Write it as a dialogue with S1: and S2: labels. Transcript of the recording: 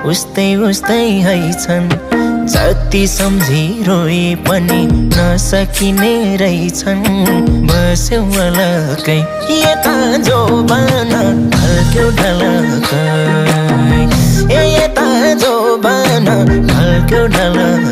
S1: उस्तै उस्तै हैछन् जति सम्झी रोए पनि नसकिने रहेछन् बस्यौ अलकै यता जोबान ढल्क्यो ढलकै यता जोबान ढल्क्यो ढलकै